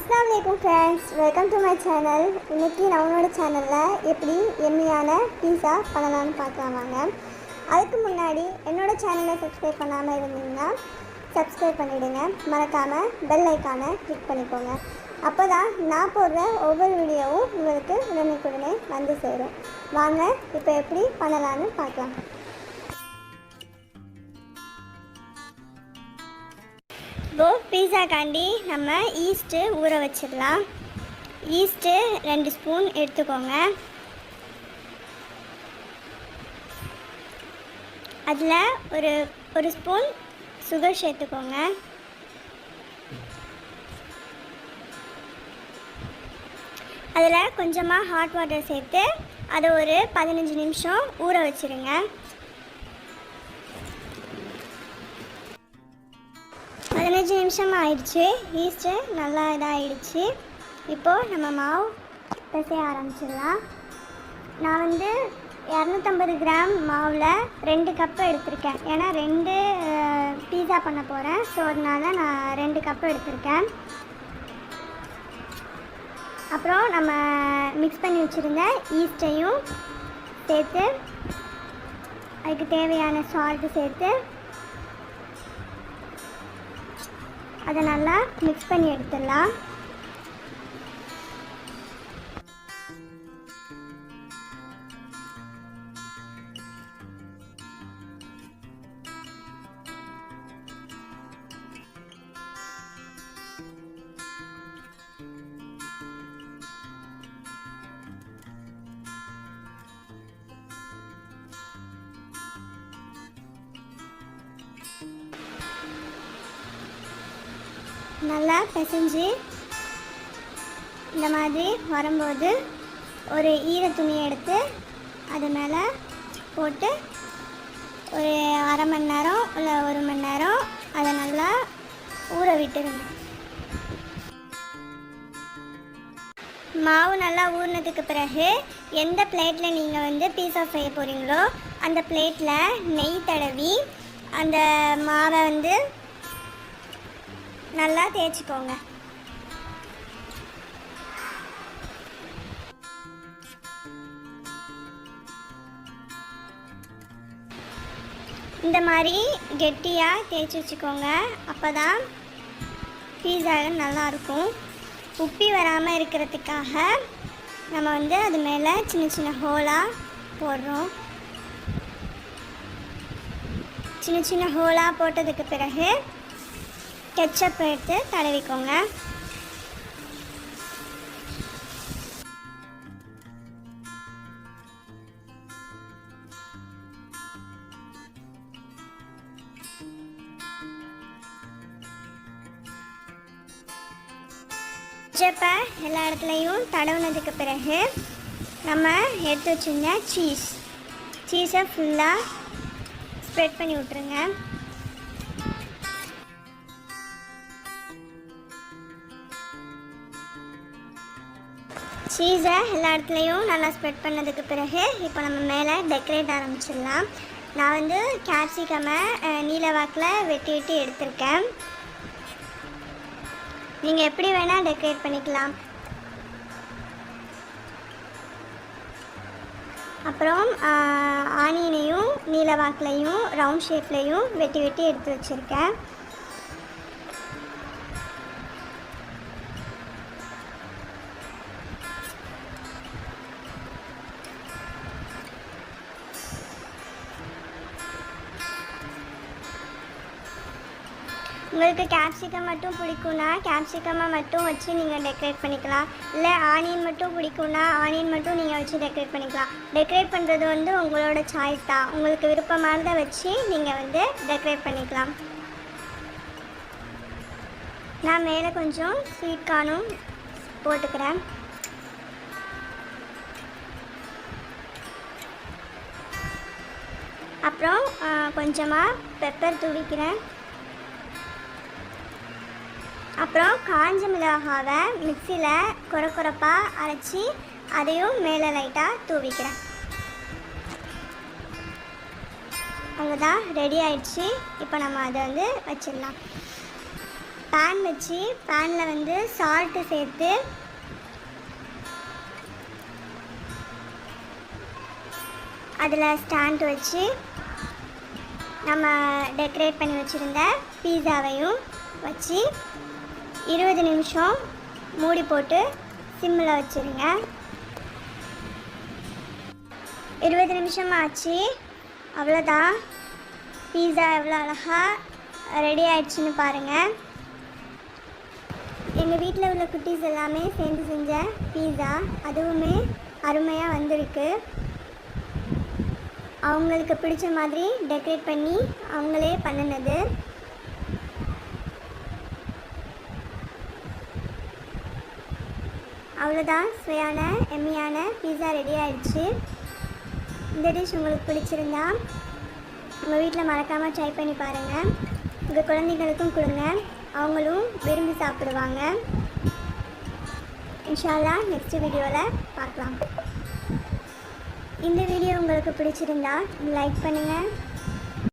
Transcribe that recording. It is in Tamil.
अस्सलाम वालेकुम friends, welcome to my channel. இன்றைக்கி நம்மளோட சேனலில் எப்படி எம்மியான பீஸா பண்ணலான்னு பார்க்கலாம் வாங்க. அதுக்கு முன்னாடி என்னோடய சேனலை சப்ஸ்கிரைப் பண்ணாமல் இருந்தீங்கன்னா சப்ஸ்கிரைப் பண்ணிவிடுங்க. மறக்காமல் பெல் ஐக்கானை கிளிக் பண்ணிக்கோங்க. அப்போ தான் நான் போடுற ஒவ்வொரு வீடியோவும் உங்களுக்கு உடனுக்குடனே வந்து சேரும். வாங்க இப்போ எப்படி பண்ணலான்னு பார்க்கலாம். இப்போது பீஸாக்காண்டி நம்ம ஈஸ்ட்டு ஊற வச்சிடலாம். ஈஸ்ட்டு 2 ஸ்பூன் எடுத்துக்கோங்க. அதில் ஒரு ஸ்பூன் சுகர் சேர்த்துக்கோங்க. அதில் கொஞ்சமாக ஹாட் வாட்டர் சேர்த்து அதை ஒரு 15 நிமிஷம் ஊற வச்சுருங்க. 15 நிமிஷம் ஆயிடுச்சு. ஈஸ்ட்டு நல்லா இதாகிடுச்சு. இப்போது நம்ம மாவு பிசைய ஆரம்பிச்சிடலாம். நான் 250 கிராம் மாவில் 2 கப்பு எடுத்திருக்கேன். ஏன்னா 2 பீஸா பண்ண போகிறேன். ஸோ அதனால் நான் 2 கப்பு எடுத்திருக்கேன். அப்புறம் நம்ம மிக்ஸ் பண்ணி வச்சுருந்த ஈஸ்ட்டையும் சேர்த்து அதுக்கு தேவையான சால்ட்டு சேர்த்து அதை நல்லா மிக்ஸ் பண்ணி எடுத்துடலாம். நல்லா பிசைஞ்சு இந்த மாதிரி வரும்போது ஒரு ஈர துணியை எடுத்து அது மேலே போட்டு ஒரு அரை மணி நேரம் இல்லை 1 மணி நேரம் அதை நல்லா ஊற விட்டுருங்க. மாவு நல்லா ஊறினதுக்கு பிறகு எந்த பிளேட்டில் நீங்கள் பீஸா செய்ய போகிறீங்களோ அந்த பிளேட்டில் நெய் தடவி அந்த மாவை நல்லா தேய்ச்சிக்கோங்க. இந்த மாதிரி கெட்டியாக தேய்ச்சி வச்சுக்கோங்க. அப்போ தான் பீஸா நல்லாயிருக்கும். உப்பி வராமல் இருக்கிறதுக்காக நம்ம அது மேலே சின்ன சின்ன ஹோலாக போடுறோம். சின்ன சின்ன ஹோலாக போட்டதுக்கு பிறகு கெச்சப் எடுத்து தடவிக்கோங்க. கெச்சப்பை எல்லா இடத்துலையும் தடவுனதுக்கு பிறகு நம்ம எடுத்து வச்சுருந்த சீஸை ஃபுல்லாக ஸ்ப்ரெட் பண்ணி விட்ருங்க. சீஸை எல்லா இடத்துலையும் நல்லா ஸ்ப்ரெட் பண்ணதுக்கு பிறகு இப்போ நம்ம மேலே டெக்கரேட் ஆரம்பிச்சிடலாம். நான் கேப்சிகமை நீல வாக்கில் வெட்டி வெட்டி எடுத்திருக்கேன். நீங்கள் எப்படி வேணால் டெக்கரேட் பண்ணிக்கலாம். அப்புறம் ஆனியனையும் நீல வாக்கிலையும் ரவுண்ட் ஷேப்லேயும் வெட்டி வெட்டி எடுத்து வச்சுருக்கேன். உங்களுக்கு கேப்சிகம் மட்டும் பிடிக்கும்னா கேப்சிகமை மட்டும் வச்சு நீங்கள் டெக்கரேட் பண்ணிக்கலாம். இல்லை ஆனியன் மட்டும் பிடிக்கும்னா ஆனியன் மட்டும் நீங்கள் வச்சு டெக்கரேட் பண்ணிக்கலாம். டெக்கரேட் பண்ணுறது உங்களோட சாய்ஸ் தான். உங்களுக்கு விருப்பமானதை வச்சு நீங்கள் டெக்கரேட் பண்ணிக்கலாம். நான் மேலே கொஞ்சம் ஸ்வீட் கார்னும் போட்டுக்கிறேன். அப்புறம் கொஞ்சமாக பெப்பர் தூவிக்கிறேன். அப்புறம் காஞ்ச மிளகாவை மிக்சியில் கொரப்பாக அரைச்சி அதையும் மேலே லைட்டாக தூவிக்கிறேன். அவ்வளோதான், ரெடி ஆயிடுச்சு. இப்போ நம்ம அதை வச்சிடலாம். பேன் வச்சு பேனில் வந்து சால்ட்டு சேர்த்து அதில் ஸ்டாண்ட் வச்சு நம்ம டெக்கரேட் பண்ணி வச்சுருந்த பீஸாவையும் வச்சு 20 நிமிஷம் மூடி போட்டு சிம்மில் வச்சுருங்க. 20 நிமிஷம் ஆச்சு. அவ்வளோதான், பீஸா எவ்வளோ அழகாக ரெடி ஆயிடுச்சுன்னு பாருங்கள். எங்கள் வீட்டில் உள்ள குட்டீஸ் எல்லாமே சேர்ந்து செஞ்ச பீஸா, அதுவுமே அருமையாக வந்திருக்கு. அவங்களுக்கு பிடிச்ச மாதிரி டெக்கரேட் பண்ணி அவங்களே பண்ணினது. அவ்வளோதான், சுவையான எம்மியான பீஸா ரெடி ஆயிடுச்சு. இந்த டிஷ் உங்களுக்கு பிடிச்சிருந்தா உங்கள் வீட்டில் மறக்காமல் ட்ரை பண்ணி பாருங்கள். உங்கள் குழந்தைகளுக்கும் கொடுங்க, அவங்களும் விரும்பி சாப்பிடுவாங்க. இன்ஷா அல்லாஹ் நெக்ஸ்ட் வீடியோவில் பார்க்கலாம். இந்த வீடியோ உங்களுக்கு பிடிச்சிருந்தா லைக் பண்ணுங்கள்,